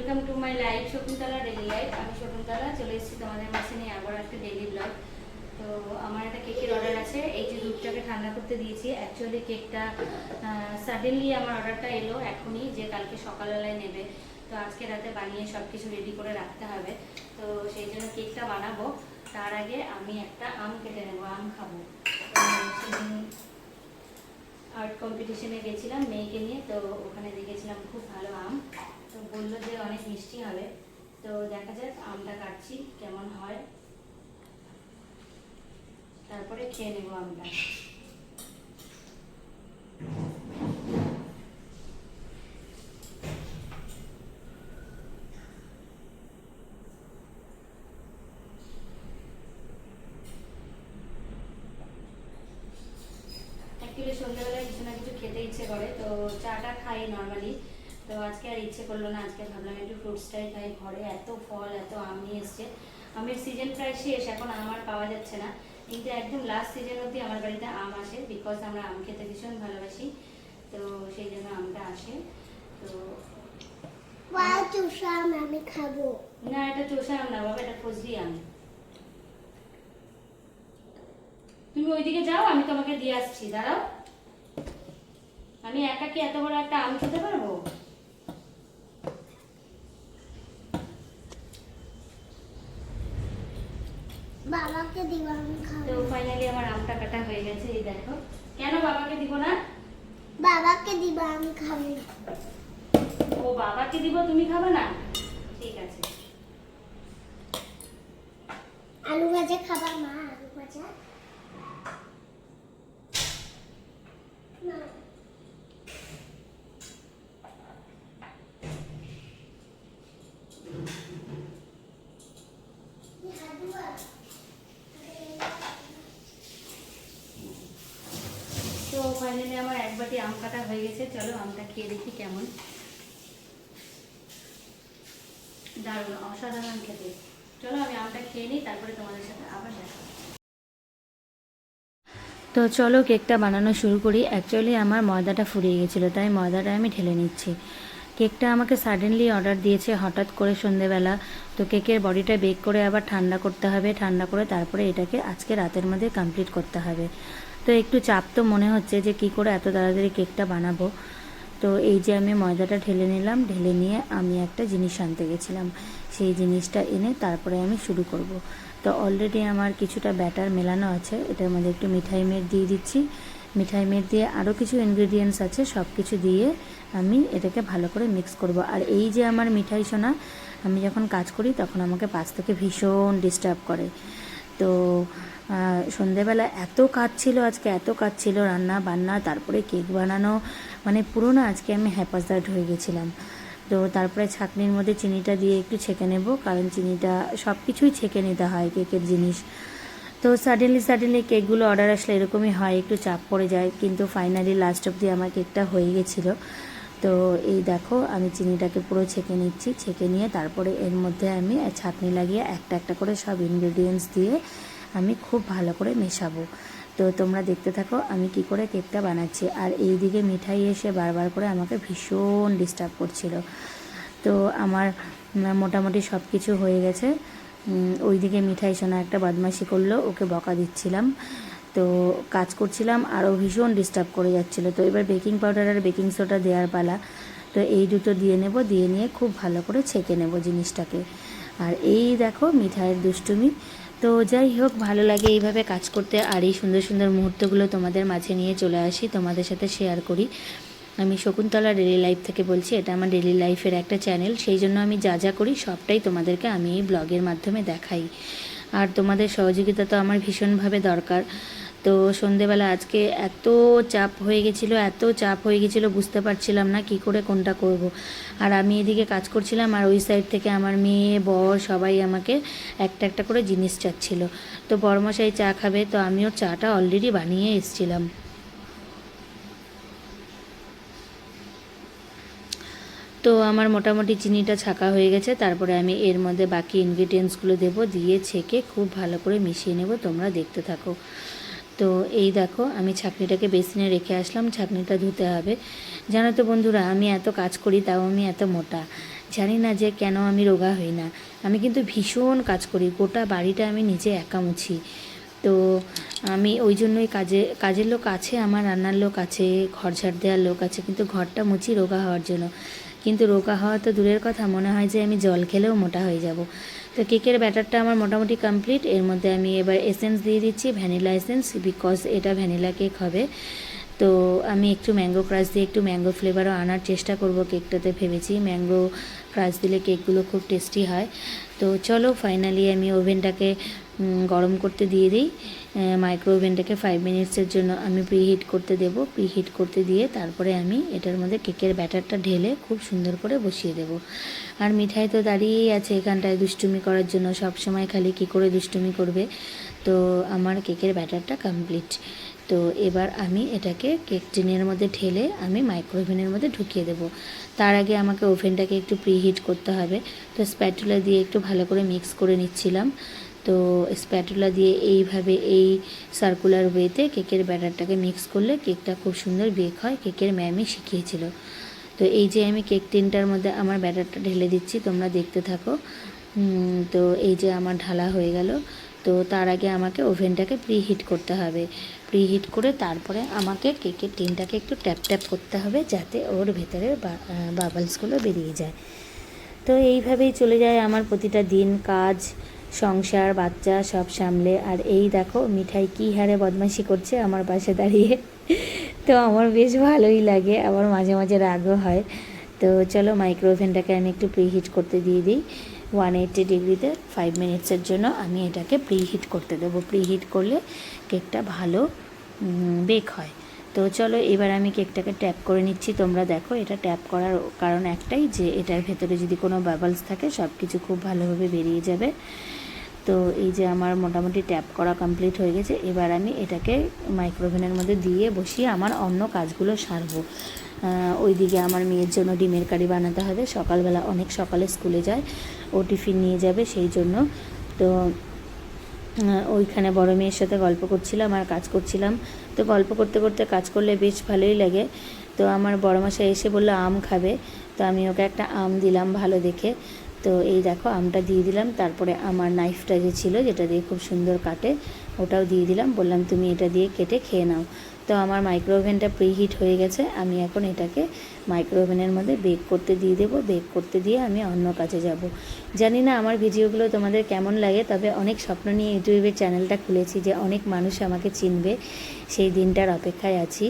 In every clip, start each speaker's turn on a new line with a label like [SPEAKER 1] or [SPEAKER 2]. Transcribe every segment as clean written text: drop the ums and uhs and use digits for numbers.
[SPEAKER 1] Welcome to my life Shakuntala daily life. আমি শকুন্তলা চলে এসেছি তোমাদের মাঝে নিয়ে আবার একটা ডেলি ব্লগ। তো আমার একটা কেকের অর্ডার আছে। এই যে দুধটাকে ঠান্ডা করতে দিয়েছি। অ্যাকচুয়ালি কেকটা সাডেনলি আমার অর্ডারটা এলো এখনই, যে কালকে সকালবেলায় নেবে। তো আজকে রাতে বানিয়ে সব কিছু রেডি করে রাখতে হবে। তো সেই জন্য কেকটা বানাবো। তার আগে আমি একটা আম কেটে নেবো, আম খাবো। সেদিন আর্ট কম্পিটিশনে গেছিলাম মেয়েকে নিয়ে, তো ওখানে দেখেছিলাম খুব ভালো আম। তো বললো যে অনেক মিষ্টি হবে। তো দেখা যাক, আমটা কাটছি কেমন হয়, তারপরে খেয়ে নেবো আমটা। অ্যাকচুয়ালি সন্ধ্যাবেলায় কিছু না কিছু খেতে ইচ্ছে করে, তো চাটা খাই নর্মালি। তো আজকে আর ইচ্ছে করলো না, আজকে ভাবলাম একটু ফ্রুটসটাই খাই। ঘরে এত ফল, এত আম নিয়ে এসছে। আমের সিজন প্রায় শেষ, এখন আম আর পাওয়া যাচ্ছে না। কিন্তু একদম লাস্ট সিজন অবধি আমার বাড়িতে আম আসে, বিকজ আমরা আম খেতে ভীষণ ভালোবাসি। তো সেই জন্য আমটা আসে। তো
[SPEAKER 2] চোষা আম আমি খাবো
[SPEAKER 1] না, এটা চোষা আম না বাবা, এটা ফজলি আম। তুমি ওইদিকে যাও, আমি তোমাকে দিয়ে আসছি, দাঁড়াও। আমি একা কি এত বড় একটা আম খেতে পারবো?
[SPEAKER 2] বাবাকে দিব আমি
[SPEAKER 1] তো
[SPEAKER 2] খাবো
[SPEAKER 1] ফাইনালি আমার আমটা কাটা হয়ে গেছে, এই দেখো। কেন বাবাকে দিব না?
[SPEAKER 2] বাবাকে দিব আমি খাবো
[SPEAKER 1] ও বাবাকে দিব, তুমি খাবে না? ঠিক আছে।
[SPEAKER 2] আলু ভাজা খাবা মা? আলু ভাজা না
[SPEAKER 1] তো ফাইনালি আমার এক বাটি আম কাটা হয়ে গেছে। চলো আমটা খেয়ে দেখি কেমন। দারুণ, অসাধারণ খেতে। চলো আমি আমটা খেয়ে নিই, তারপরে তোমাদের সাথে আবার দেখা। তো চলো কেকটা বানানো শুরু করি। অ্যাকচুয়ালি আমার ময়দাটা ফুরিয়ে গেছিলো, তাই ময়দাটা আমি ঢেলে নিচ্ছি। কেকটা আমাকে সাডেনলি অর্ডার দিয়েছে হঠাৎ করে সন্ধেবেলা। তো কেকের বডিটা বেক করে আবার ঠান্ডা করতে হবে, ঠান্ডা করে তারপরে এটাকে আজকে রাতের মধ্যে কমপ্লিট করতে হবে। তো একটু চাপ তো মনে হচ্ছে যে কি করে এত তাড়াতাড়ি কেকটা বানাবো। তো এই যে আমি ময়দাটা ঢেলে নিলাম, ঢেলে নিয়ে আমি একটা জিনিস আনতে গেছিলাম। সেই জিনিসটা এনে তারপরে আমি শুরু করব। তো অলরেডি আমার কিছুটা ব্যাটার মেলানো আছে, এটার মধ্যে একটু মিঠাই মেদ দিয়ে দিচ্ছি। মিঠাই মেদ দিয়ে আরও কিছু ইনগ্রিডিয়েন্টস আছে, সব কিছু দিয়ে আমি এটাকে ভালো করে মিক্স করব। আর এই যে আমার মিঠাই সোনা, আমি যখন কাজ করি তখন আমাকে পাশ থেকে ভীষণ ডিস্টার্ব করে। তো সন্ধেবেলা এত কাজ ছিল, আজকে এত কাজ ছিল, রান্না বান্না, তারপরে কেক বানানো, মানে পুরো না আজকে আমি হ্যাপাজার্ড হয়ে গেছিলাম। তো তারপরে ছাঁকনির মধ্যে চিনিটা দিয়ে একটু ছেঁকে নেব, কারণ চিনিটা সব কিছুই ছেঁকে নিতে হয় কেকের জিনিস। তো সাডেনলি কেকগুলো অর্ডার আসলে এরকমই হয়, একটু চাপ পড়ে যায়। কিন্তু ফাইনালি লাস্ট অবধি আমার কেকটা হয়ে গেছিলো। তো এই দেখো আমি চিনিটাকে পুরো ছেঁকে নিচ্ছি, ছেঁকে নিয়ে তারপরে এর মধ্যে আমি ছাঁকনি লাগিয়ে একটা একটা করে সব ইনগ্রেডিয়েন্টস দিয়ে আমি খুব ভালো করে মেশাবো। তো তোমরা দেখতে থাকো আমি কি করে কেকটা বানাচ্ছি। আর এই দিকে মিঠাই এসে বারবার করে আমাকে ভীষণ ডিস্টার্ব করছিল। তো আমার মোটামুটি সব কিছু হয়ে গেছে। ওইদিকে মিঠাই সোনা একটা বদমাশি করলো, ওকে বকা দিচ্ছিলাম। তো কাজ করছিলাম আরও ভীষণ ডিস্টার্ব করে যাচ্ছিলো। তো এবার বেকিং পাউডার আর বেকিং সোডা দেওয়ার পালা। তো এই দুটো দিয়ে নেব, দিয়ে নিয়ে খুব ভালো করে ছেঁকে নেব জিনিসটাকে। আর এই দেখো মিঠাইয়ের দুষ্টুমি। তো যাই হোক, ভালো লাগে এইভাবে কাজ করতে, আর এই সুন্দর সুন্দর মুহূর্তগুলো তোমাদের মাঝে নিয়ে চলে আসি, তোমাদের সাথে শেয়ার করি। আমি শকুন্তলা ডেলি লাইফ থেকে বলছি, এটা আমার ডেলি লাইফের একটা চ্যানেল, সেই জন্য আমি যা যা করি সবটাই তোমাদেরকে আমি এই ব্লগের মাধ্যমে দেখাই। আর তোমাদের সহযোগিতা তো আমার ভীষণভাবে দরকার। তো সন্ধেবেলা আজকে এত চাপ হয়ে গেছিলো, বুঝতে পারছিলাম না কি করে কোনটা করব। আর আমি এদিকে কাজ করছিলাম, আর ওই সাইড থেকে আমার মেয়ে বর সবাই আমাকে একটা একটা করে জিনিস চাচ্ছিল। তো বড়মশাই চা খাবে, তো আমি ওর চাটা অলরেডি বানিয়ে এসেছিলাম। তো আমার মোটামুটি চিনিটা ছাঁকা হয়ে গেছে, তারপরে আমি এর মধ্যে বাকি ইনগ্রিডিয়েন্টসগুলো দেবো, দিয়ে ছেঁকে খুব ভালো করে মিশিয়ে নেব। তোমরা দেখতে থাকো। তো এই দেখো আমি ছাঁকনিটাকে বেসিনে রেখে আসলাম, ছাঁকনিটা ধুতে হবে। জানো তো বন্ধুরা, আমি এত কাজ করি তাও আমি এত মোটা। জানি না যে কেন আমি রোগা হই না। আমি কিন্তু ভীষণ কাজ করি, গোটা বাড়িটা আমি নিজে একা মুছি। তো আমি ওই জন্যই কাজের লোক আছে, আমার রান্নার লোক আছে, ঘর ঝাড় দেওয়ার লোক আছে, কিন্তু ঘরটা মুছি রোগা হওয়ার জন্য। কিন্তু রোগা হওয়া তো দূরের কথা, মনে হয় যে আমি জল খেলেও মোটা হয়ে যাব। তো কেকের ব্যাটারটা আমার মোটামুটি কমপ্লিট। এর মধ্যে আমি এবার এসেন্স দিয়ে দিচ্ছি, ভ্যানিলা এসেন্স, বিকজ এটা ভ্যানিলা কেক হবে। তো আমি একটু ম্যাঙ্গো ক্রাশ দিয়ে একটু ম্যাঙ্গো ফ্লেভারও আনার চেষ্টা করব কেকটাতে, ভেবেছি ম্যাঙ্গো ক্রাশ দিলে কেকগুলো খুব টেস্টি হয়। তো চলো ফাইনালি আমি ওভেনটাকে গরম করতে দিয়ে দিই। মাইক্রো ওভেনটাকে 5 মিনিটসের জন্য আমি প্রিহিট করতে দেব। প্রিহিট করতে দিয়ে তারপরে আমি এটার মধ্যে কেকের ব্যাটারটা ঢেলে খুব সুন্দর করে বসিয়ে দেব। আর মিঠাই তো দাঁড়িয়েই আছে এখানটায় দুষ্টুমি করার জন্য, সব সময় খালি কী করে দুষ্টুমি করবে। তো আমার কেকের ব্যাটারটা কমপ্লিট। তো এবার আমি এটাকে কেক টিনের মধ্যে ঢেলে আমি মাইক্রো ওভেনের মধ্যে ঢুকিয়ে দেব। তার আগে আমাকে ওভেনটাকে একটু প্রিহিট করতে হবে। তো স্প্যাটুলা দিয়ে একটু ভালো করে মিক্স করে নিচ্ছিলাম। তো স্প্যাটুলা দিয়ে এইভাবে এই সার্কুলার ওয়েতে কেকের ব্যাটারটাকে মিক্স করলে কেকটা খুব সুন্দর বেক হয়, কেকের ম্যামই শিখিয়েছিল। তো এই যে আমি কেক টিনটার মধ্যে আমার ব্যাটারটা ঢেলে দিচ্ছি, তোমরা দেখতে থাকো। তো এই যে আমার ঢালা হয়ে গেল। তো তার আগে আমাকে ওভেনটাকে প্রিহিট করতে হবে। প্রিহিট করে তারপরে আমাকে কেকের টিনটাকে একটু ট্যাপ ট্যাপ করতে হবে, যাতে ওর ভেতরের বাবলসগুলো বেরিয়ে যায়। তো এইভাবেই চলে যায় আমার প্রতিটা দিন, কাজ, সংসার, বাচ্চা সব সামলে। আর এই দেখো মিঠাই কী হারে বদমাইশি করছে আমার পাশে দাঁড়িয়ে। তো আমার বেশ ভালোই লাগে, আবার মাঝে মাঝে রাগও হয়। তো চলো মাইক্রো ওভেনটাকে আমি একটু প্রিহিট করতে দিয়ে দিই। 180 ডিগ্রিতে 5 মিনিটসের জন্য আমি এটাকে প্রিহিট করতে দেবো। প্রিহিট করলে কেকটা ভালো বেক হয়। তো চলো এবার আমি কেকটাকে ট্যাপ করে নিচ্ছি। তোমরা দেখো, এটা ট্যাপ করার কারণ একটাই, যে এটার ভেতরে যদি কোনো বাবলস থাকে সব কিছু খুব ভালোভাবে বেরিয়ে যাবে। তো এই যে আমার মোটামুটি ট্যাপ করা কমপ্লিট হয়ে গেছে। এবার আমি এটাকে মাইক্রোওভেনের মধ্যে দিয়ে বসিয়ে আমার অন্য কাজগুলো সারবো। ওইদিকে আমার মেয়ের জন্য ডিমের কারি বানাতে হবে, সকালবেলা অনেক সকালে স্কুলে যায়, ও টিফিন নিয়ে যাবে সেই জন্য। তো ওইখানে বড় মেয়ের সাথে গল্প করছিলাম আর কাজ করছিলাম। তো গল্প করতে করতে কাজ করলে বেশ ভালোই লাগে। তো আমার বড় মশাই এসে বললো আম খাবে, তো আমি ওকে একটা আম দিলাম ভালো দেখে। তো এই দেখো আমটা দিয়ে দিলাম, তারপরে আমার নাইফটা যে ছিল যেটা দিয়ে খুব সুন্দর কাটে ওটাও দিয়ে দিলাম, বললাম তুমি এটা দিয়ে কেটে খেয়ে নাও। তো আমার মাইক্রো ওভেনটা প্রিহিট হয়ে গেছে, আমি এখন এটাকে মাইক্রো ওভেনের মধ্যে বেক করতে দিয়ে দেবো। বেক করতে দিয়ে আমি অন্য কাজে যাব। জানি না আমার ভিডিওগুলো তোমাদের কেমন লাগে, তবে অনেক স্বপ্ন নিয়ে ইউটিউবের চ্যানেলটা খুলেছি যে অনেক মানুষ আমাকে চিনবে, সেই দিনটার অপেক্ষায় আছি।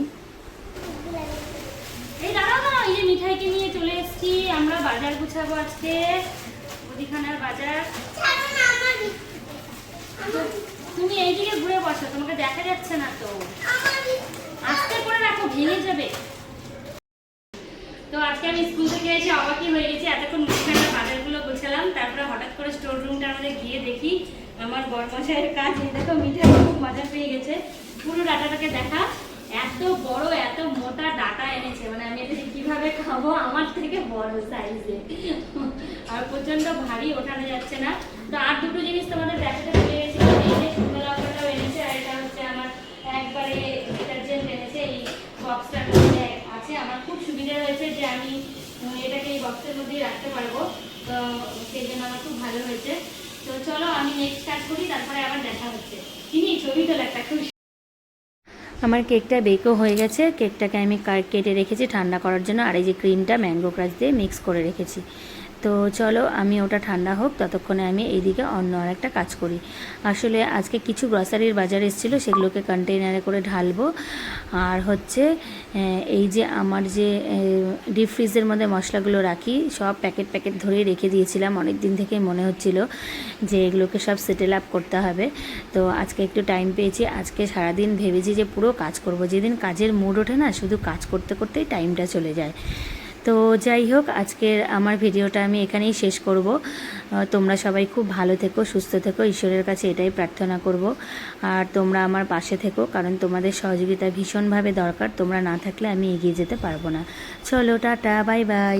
[SPEAKER 3] এই দাঁড়াও না, এই যে মিঠাইকে নিয়ে চলে এসেছি আমরা, বাজার গুছাবো আজকে, মুদিখানার বাজার।
[SPEAKER 2] ছাড়ো না
[SPEAKER 3] তুমি এইদিকে ঘুরে বসো, তোমাকে দেখা যাচ্ছে না তো,
[SPEAKER 2] আমার
[SPEAKER 3] আস্তে করে রাখো ভেঙে যাবে। তো আজকে আমি স্কুল থেকে এসে অবাকই হয়ে গেছি, এতক্ষণ মুদিখানার বাজারগুলো গোছালাম, তারপরে হঠাৎ করে স্টোর রুমটার মধ্যে গিয়ে দেখি আমার বড়মশাইয়ের কাজ। এই দেখো মিঠাই খুব মজা পেয়ে গেছে, পুরো ডাটাটাকে দেখা, এত বড় এত মোটা ডাটা এনেছে, মানে আমি এটা কিভাবে খাবো, আমার থেকে বড় সাইজে, আর প্রচন্ড ভারী, ওঠানো যাচ্ছে না। তো আর দুটো জিনিস তোমাদের দেখাতে ভুলে গেছি, এই যে শুকনো লঙ্কাটাও এনেছে, আর এটা হচ্ছে আমার একবারে ডিটারজেন্ট এনেছে, এই বক্সটার মধ্যে আছে। আমার খুব সুবিধা হয়েছে যে আমি এটাকে এই বক্সের মধ্যেই রাখতে পারবো, তো সেই জন্য আমার খুব ভালো হয়েছে। তো চলো আমি নেক্সট কাজ করি, তারপরে আবার দেখা হচ্ছে। কিনি ছবি তোলা একটা খুব।
[SPEAKER 1] আমার কেকটা বেকও হয়ে গেছে। কেকটাকে আমি কেটে রেখেছি ঠান্ডা করার জন্য, আর এই যে ক্রিমটা ম্যাঙ্গো ক্রাশ দিয়ে মিক্স করে রেখেছি। তো চলো আমি ওটা ঠান্ডা হোক, ততক্ষণে আমি এইদিকে অন্য আর একটা কাজ করি। আসলে আজকে কিছু গ্রসারির বাজার এসেছিলো, সেগুলোকে কন্টেইনারে করে ঢালবো। আর হচ্ছে এই যে আমার যে ডিপ ফ্রিজের মধ্যে মশলাগুলো রাখি, সব প্যাকেট প্যাকেট ধরেই রেখে দিয়েছিলাম, অনেক দিন থেকেই মনে হচ্ছিল যে এগুলোকে সব সেটেল আপ করতে হবে। তো আজকে একটু টাইম পেয়েছি, আজকে সারাদিন ভেবেছি যে পুরো কাজ করব। যেদিন কাজের মুড ওঠে না, শুধু কাজ করতে করতেই টাইমটা চলে যায়। তো যাই হোক, আজকের আমার ভিডিওটা আমি এখানেই শেষ করব। তোমরা সবাই খুব ভালো থেকো, সুস্থ থেকো, ঈশ্বরের কাছে এটাই প্রার্থনা করব। আর তোমরা আমার পাশে থেকো, কারণ তোমাদের সহযোগিতা ভীষণভাবে দরকার, তোমরা না থাকলে আমি এগিয়ে যেতে পারবো না। চলো টাটা, বাই বাই।